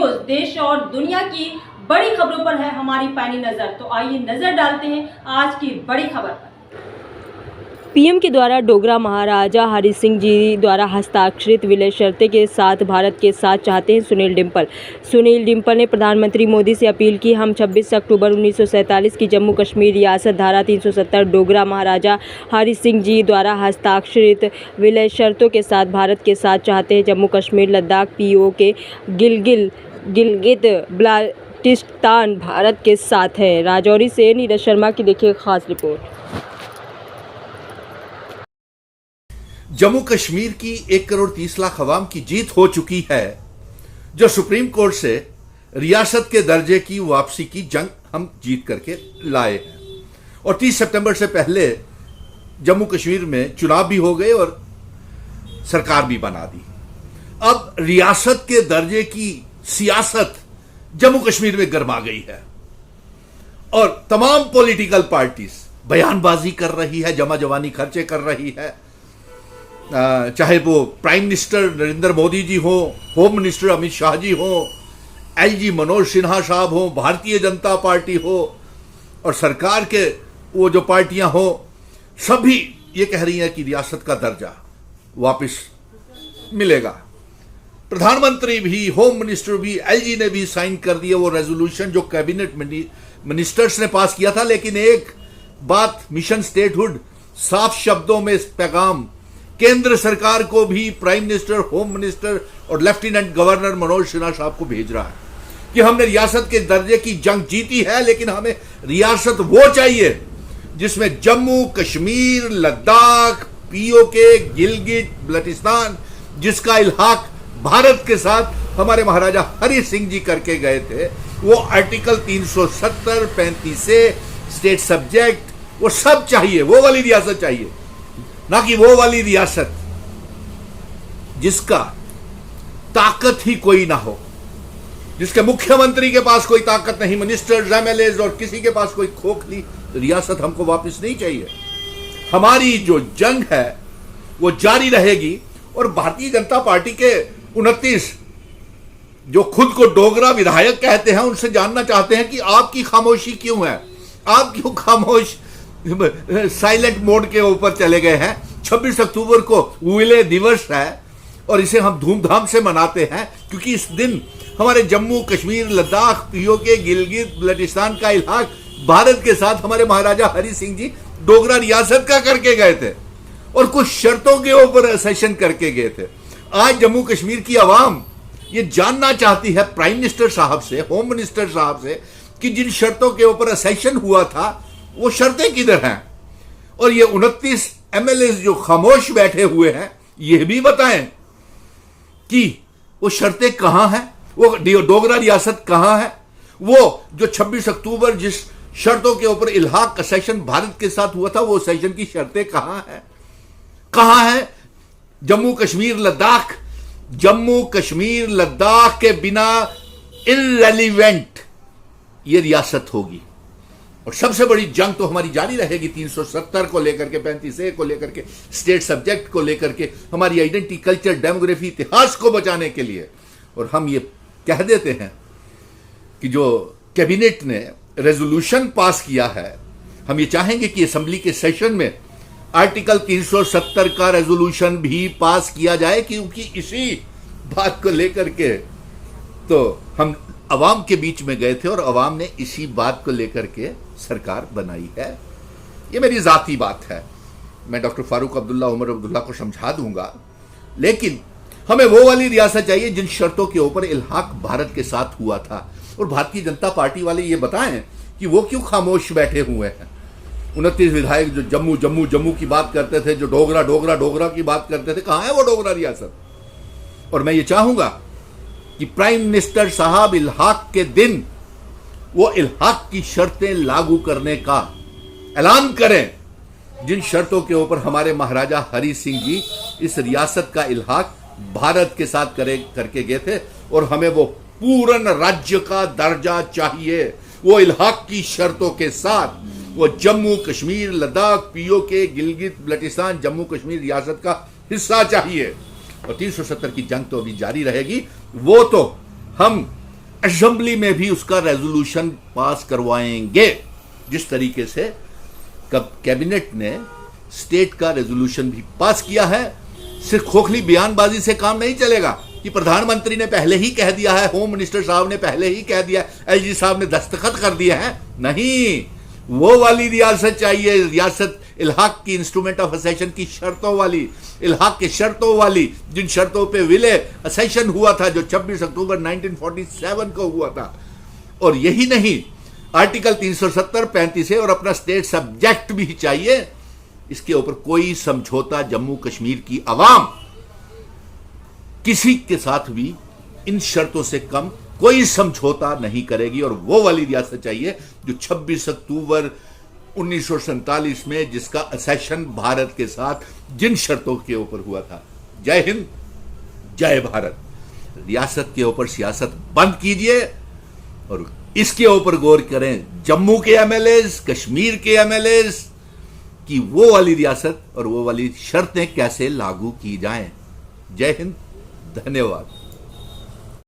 News देश और दुनिया की बड़ी खबरों पर है हमारी पैनी नज़र। तो आइए नज़र डालते हैं आज की बड़ी खबर पर। पीएम के द्वारा डोगरा महाराजा हरि सिंह जी द्वारा हस्ताक्षरित विलय शर्तें के साथ भारत के साथ चाहते हैं सुनील डिम्पल ने प्रधानमंत्री मोदी से अपील की। हम 26 अक्टूबर 1947 की जम्मू कश्मीर रियासत धारा 370 डोगरा महाराजा हरि सिंह जी द्वारा हस्ताक्षरित विलय शर्तों के साथ भारत के साथ चाहते हैं। जम्मू कश्मीर लद्दाख पीओके गिलगित बल्टिस्तान भारत के साथ है। राजौरी से नीरज शर्मा की देखिए खास रिपोर्ट। जम्मू कश्मीर की 1 करोड़ 30 लाख अवाम की जीत हो चुकी है, जो सुप्रीम कोर्ट से रियासत के दर्जे की वापसी की जंग हम जीत करके लाए हैं। और 30 सितंबर से पहले जम्मू कश्मीर में चुनाव भी हो गए और सरकार भी बना दी। अब रियासत के दर्जे की सियासत जम्मू कश्मीर में गरमा गई है और तमाम पॉलिटिकल पार्टीज बयानबाजी कर रही है, जमा जवानी खर्चे कर रही है। चाहे वो प्राइम मिनिस्टर नरेंद्र मोदी जी हो, होम मिनिस्टर अमित शाह जी हो, एलजी मनोज सिन्हा साहब हो, भारतीय जनता पार्टी हो और सरकार के वो जो पार्टियां हो, सभी ये कह रही हैं कि रियासत का दर्जा वापस मिलेगा। प्रधानमंत्री भी, होम मिनिस्टर भी, एलजी ने भी साइन कर दिए वो रेजोल्यूशन जो कैबिनेट मिनिस्टर्स ने पास किया था। लेकिन एक बात, मिशन स्टेटहुड साफ शब्दों में इस पैगाम केंद्र सरकार को भी, प्राइम मिनिस्टर, होम मिनिस्टर और लेफ्टिनेंट गवर्नर मनोज सिन्हा साहब को भेज रहा है कि हमने रियासत के दर्जे की जंग जीती है, लेकिन हमें रियासत वो चाहिए जिसमें जम्मू कश्मीर, लद्दाख, पीओके, गिलगित बल्टिस्तान, जिसका इल्हाक भारत के साथ हमारे महाराजा हरि सिंह जी करके गए थे, वो आर्टिकल 370, 35 स्टेट सब्जेक्ट, वो सब चाहिए। वो वाली रियासत चाहिए, ना कि वो वाली रियासत जिसका ताकत ही कोई ना हो, जिसके मुख्यमंत्री के पास कोई ताकत नहीं, मिनिस्टर्स, एमएलएज और किसी के पास कोई खोखली रियासत हमको वापस नहीं चाहिए। हमारी जो जंग है वो जारी रहेगी। और भारतीय जनता पार्टी के 29 जो खुद को डोगरा विधायक कहते हैं, उनसे जानना चाहते हैं कि आपकी खामोशी क्यों है, आप क्यों खामोश साइलेंट मोड के ऊपर चले गए हैं। 26 अक्टूबर को विलय दिवस है और इसे हम धूमधाम से मनाते हैं क्योंकि इस दिन हमारे जम्मू कश्मीर, लद्दाख, पीओके, गिलगित बल्टिस्तान का इल्हाक भारत के साथ हमारे महाराजा हरि सिंह जी डोगरा रियासत का करके गए थे और कुछ शर्तों के ऊपर सेशन करके गए थे। आज जम्मू कश्मीर की आवाम ये जानना चाहती है प्राइम मिनिस्टर साहब से, होम मिनिस्टर साहब से कि जिन शर्तों के ऊपर सेशन हुआ था वो शर्तें किधर हैं। और ये 29 एमएलए जो खामोश बैठे हुए हैं, ये भी बताएं कि वो शर्तें कहां हैं, वो डोगरा रियासत कहां है। वो जो 26 अक्टूबर जिस शर्तों के ऊपर इल्हाक का सेशन भारत के साथ हुआ था, वो सेशन की शर्तें कहां हैं, कहां है। जम्मू कश्मीर लद्दाख के बिना इररेलेवेंट ये रियासत होगी। और सबसे बड़ी जंग तो हमारी जारी रहेगी 370 को लेकर के, 35A को लेकर के, स्टेट सब्जेक्ट को लेकर के, हमारी आइडेंटिटी, कल्चर, डेमोग्राफी, इतिहास को बचाने के लिए। और हम ये कह देते हैं कि जो कैबिनेट ने रेजोल्यूशन पास किया है, हम ये चाहेंगे कि असेंबली के सेशन में आर्टिकल 370 का रेजोल्यूशन भी पास किया जाए, क्योंकि इसी बात को लेकर के तो हम अवाम के बीच में गए थे और अवाम ने इसी बात को लेकर के सरकार बनाई है। ये मेरी जाती बात है, मैं डॉक्टर फारूक अब्दुल्ला, उमर अब्दुल्ला को समझा दूंगा। लेकिन हमें वो वाली रियासत चाहिए जिन शर्तों के ऊपर इल्हाक भारत के साथ हुआ था। और भारतीय जनता पार्टी वाले ये बताएं कि वो क्यों खामोश बैठे हुए हैं। 29 विधायक जो जम्मू की बात करते थे, जो डोगरा की बात करते थे, कहां है वो डोगरा रियासत। और मैं ये चाहूंगा कि प्राइम मिनिस्टर साहब इल्हाक के दिन वो इल्हाक की शर्तें लागू करने का ऐलान करें, जिन शर्तों के ऊपर हमारे महाराजा हरि सिंह जी इस रियासत का इल्हाक भारत के साथ करके गए थे। और हमें वो पूर्ण राज्य का दर्जा चाहिए, वो इल्हाक की शर्तों के साथ। वो जम्मू कश्मीर, लद्दाख, पीओके, गिलगित बल्टिस्तान जम्मू कश्मीर रियासत का हिस्सा चाहिए। और 370 की जंग तो अभी जारी रहेगी, वो तो हम असेंबली में भी उसका रेजोल्यूशन पास करवाएंगे। जिस तरीके से कैबिनेट ने स्टेट का रेजोल्यूशन भी पास किया है। सिर्फ खोखली बयानबाजी से काम नहीं चलेगा कि प्रधानमंत्री ने पहले ही कह दिया है, होम मिनिस्टर साहब ने पहले ही कह दिया, एलजी साहब ने दस्तखत कर दिए हैं। नहीं, वो वाली रियासत चाहिए, रियासत इल्हाक की, इंस्ट्रूमेंट ऑफ असेशन की शर्तों वाली, इल्हाक के शर्तों वाली, जिन शर्तों पे विलय असेशन हुआ था, जो 26 अक्टूबर 1947 को हुआ था। और यही नहीं, आर्टिकल 370, 35 है और अपना स्टेट सब्जेक्ट भी चाहिए। इसके ऊपर कोई समझौता जम्मू कश्मीर की आवाम किसी के साथ भी इन शर्तों से कम कोई समझौता नहीं करेगी। और वो वाली रियासत चाहिए जो 26 अक्टूबर 1947 में जिसका असेशन भारत के साथ जिन शर्तों के ऊपर हुआ था। जय हिंद, जय भारत। रियासत के ऊपर सियासत बंद कीजिए और इसके ऊपर गौर करें, जम्मू के एमएलएज, कश्मीर के एमएलएज, कि वो वाली रियासत और वो वाली शर्तें कैसे लागू की जाएं। जय हिंद, धन्यवाद।